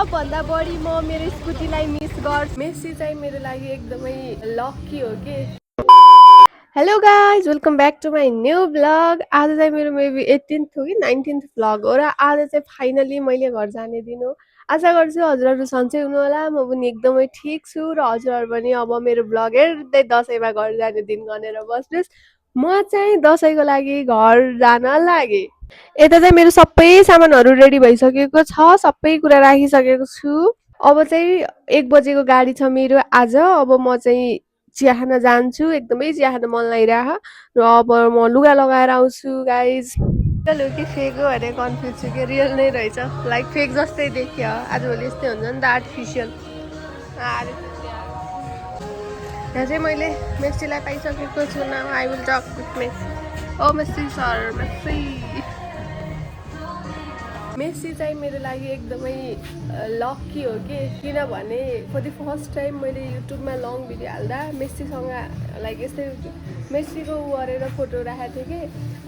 सबभन्दा बढी म मेरो स्कुटीलाई मिस गर्छु। मेसी चाहिँ मेरो लागि एकदमै लकी हो के। Hello guys, welcome back to my new blog. आज चाहिँ मेरो मेबी 18th हो कि 19th ब्लग हो र आज चाहिँ फाइनली मैले घर जाने दिन हो। आशा गर्छु हजुरहरू सन्चै हुनुहोला। म पनि एकदमै ठिक छु र हजुरहरू पनि अब मेरो ब्लग हेर्दै दसैँमा घर जाने दिन गनेर बस्नुहोस्। म चाहिँ दसैँको लागि घर जान लागेँ। यता चाहिँ मेरो सबै सामानहरू रेडी भइसकेको छ, सबै कुरा राखिसकेको छु। अब चाहिँ 1 बजेको गाडी छ मेरो आज। अब म चाहिँ चिया खान जान्छु, एकदमै चिया खान मन लागिरह र अब म लुगा लगाएर आउँछु गाइज। रियल हो कि फेक हो भने कन्फ्युज छु कि रियल नै रहेछ, लाइक फेक जस्तै देखियो। आजभोलि यस्तै हुन्छ नि त आर्टिफिसियल। यहाँ चाहिँ मैले मेस्सीलाई पाइसकेको छु न। I will talk with Messi. ओ मेस्सी सर, मेस्सी चाहिँ मेरो लागि एकदमै लकी हो कि, किनभने फर द फर्स्ट टाइम मैले युट्युबमा लङ भिडियो हाल्दा मेस्सीसँग लाइक यस्तै मेस्सीको उ गरेर फोटो राखेको थिएँ कि,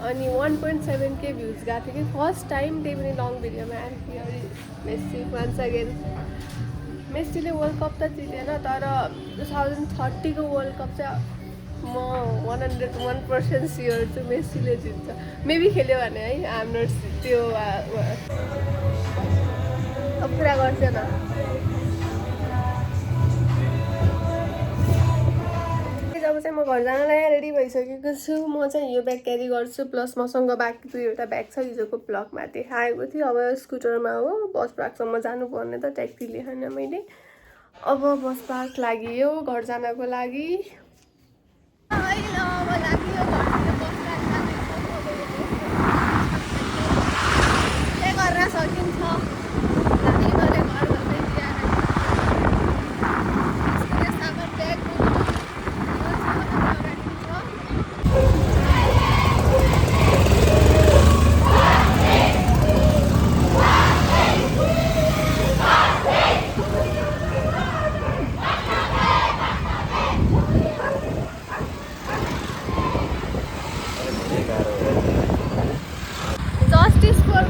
अनि 1.7K भ्युज गएको थियो कि फर्स्ट टाइम, त्यही पनि लङ भिडियोमा। Messi once again. मेस्सीले वर्ल्ड कप त जितेन, तर 2030को वर्ल्ड कप चाहिँ म 101% स्योर छु मेस्सीले जित्छ। मेबी खेल्यो भने है, हाम्रो त्यो अब कुरा गर्छ न। अब चाहिँ म घर जानलाई रेडी भइसकेको छु। म चाहिँ यो ब्याग क्यारी गर्छु, प्लस मसँग बाँकी 2वटा ब्याग छ। हिजोको ब्लगमा देखाएको थियो। अब स्कुटरमा हो, बस पार्कसम्म जानुपर्ने त, ट्याक्सी लिएन मैले। अब बस पार्क लागि हो घर जानको लागि।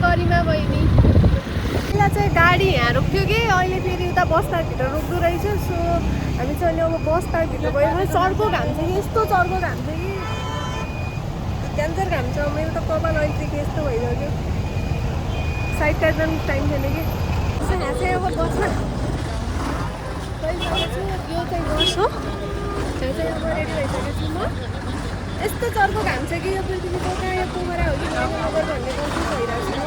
गरिमा बहिनी पहिला चाहिँ गाडी यहाँ रोक्थ्यो कि, अहिले फेरि उता बस पार्कभित्र रोक्दो रहेछ। सो हामी चाहिँ अहिले अब बस पार्कभित्र गयो। चर्को घाम छ कि, यस्तो चर्को घाम छ कि क्यान्सर घाम छ। मेरो त कपाल अहिले चाहिँ यस्तो भइसक्यो। साइड काट्न टाइम छैन कि। यहाँ चाहिँ अब बसमा गइसकेको छु। यो चाहिँ बस हो। यहाँ चाहिँ अब रेडी भइसकेको छु म। यस्तो चर्को घाम छ कि यो पृथ्वीको कहाँ यो कुमरा हो कि नगर भन्ने कन्फ्युज भइरहेको छु।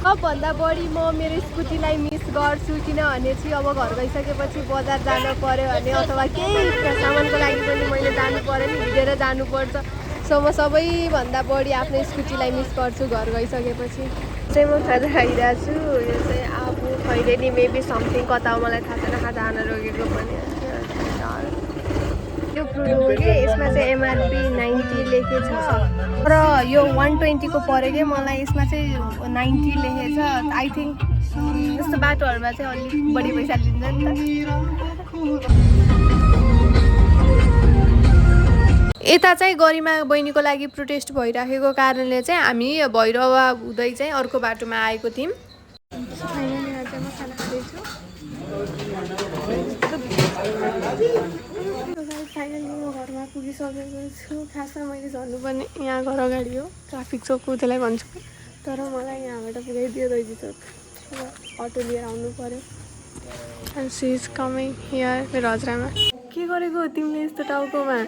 सबभन्दा बढी म मेरो स्कुटीलाई मिस गर्छु, किनभने चाहिँ अब घर गइसकेपछि बजार जानु पर्यो भने अथवा केही सामानको लागि पनि मैले जानु पर्यो नि, हिँडेर जानुपर्छ। सो म सबैभन्दा बढी आफ्नो स्कुटीलाई मिस गर्छु घर गइसकेपछि। चाहिँ म खाजा खाइरहेको छु। यो चाहिँ आफू खैरेनी मेबी समथिङ कता हो मलाई थाहा छैन, खाजा खान रोकेको पनि। यो फ्रुट हो कि, यसमा चाहिँ एमआरपी 90 लेखेछ र यो 120को पऱ्यो कि मलाई। यसमा चाहिँ 90 लेखेछ। आई थिङ्क यस्तो बाटोहरूमा चाहिँ अलिक बढी पैसा लिन्छ नि त। यता चाहिँ गरिमा बहिनीको लागि प्रोटेस्ट भइराखेको कारणले चाहिँ हामी भैरवा हुँदै चाहिँ अर्को बाटोमा आएको थियौँ। म खाना खाँदैछु। फाइनली म घरमा पुगिसकेको छु। खासमा मैले झर्नुपर्ने यहाँ घर अगाडि हो, ट्राफिक चोक त्यसलाई भन्छु, तर मलाई यहाँबाट पुऱ्याइदियो दैजी चोक। अटो लिएर आउनु पऱ्यो। And she is coming here. मेरो हजुरआमा के गरेको हो तिमीले यस्तो टाउकोमा?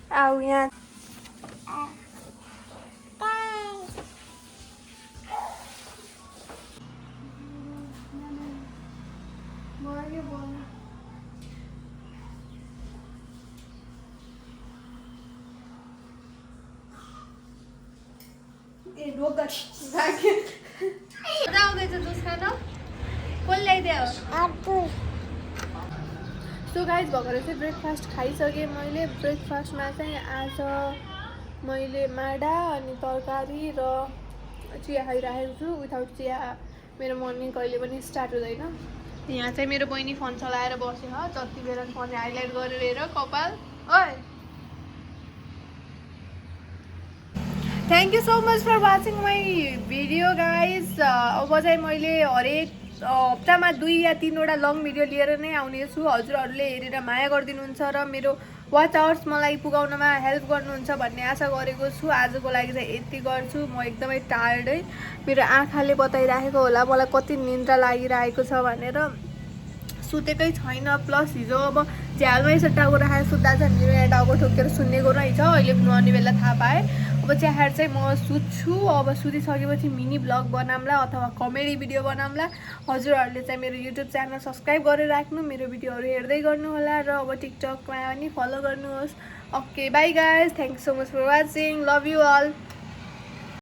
आऊ यहाँ। सो गाइज भर्खर चाहिँ ब्रेकफास्ट खाइसकेँ मैले। ब्रेकफास्टमा चाहिँ आज मैले माडा अनि तरकारी र चिया खाइराखेको छु। विदाउट चिया मेरो मर्निङ कहिले पनि स्टार्ट हुँदैन। यहाँ चाहिँ मेरो बहिनी फोन चलाएर बस्यो ह जति बेला फोन हाइलाइट गरेर हेर कपाल ओइ thank you so much for watching my video guys अब चाहिँ मैले हरेक हप्तामा 2 या 3वटा लङ भिडियो लिएर नै आउनेछु हजुरहरूले हेरेर माया गरिदिनुहुन्छ र मेरो वाच आवर्स मलाई पुगाउनमा हेल्प गर्नुहुन्छ भन्ने आशा गरेको छु आजको लागि चाहिँ यति गर्छु म एकदमै टायर्ड है मेरो आँखाले बताइराखेको होला मलाई कति निन्द्रा लागिरहेको छ भनेर सुतेकै छैन प्लस हिजो अब झ्यालमा यसो टाउको राखेर सुत्दा चाहिँ मेरो यहाँ टाउको ठोकेर सुन्नेको रहेछ अहिले नुहाउने बेला थाहा पाएँ अब चाहिँ खाएर चाहिँ म सुत्छु अब सुतिसकेपछि मिनी ब्लग बनाउँला अथवा कमेडी भिडियो बनाउँला हजुरहरूले चाहिँ मेरो युट्युब च्यानल सब्सक्राइब गरेर राख्नु मेरो भिडियोहरू हेर्दै गर्नुहोला र अब टिकटकमा पनि फलो गर्नुहोस् okay bye guys thank you so much for watching love you all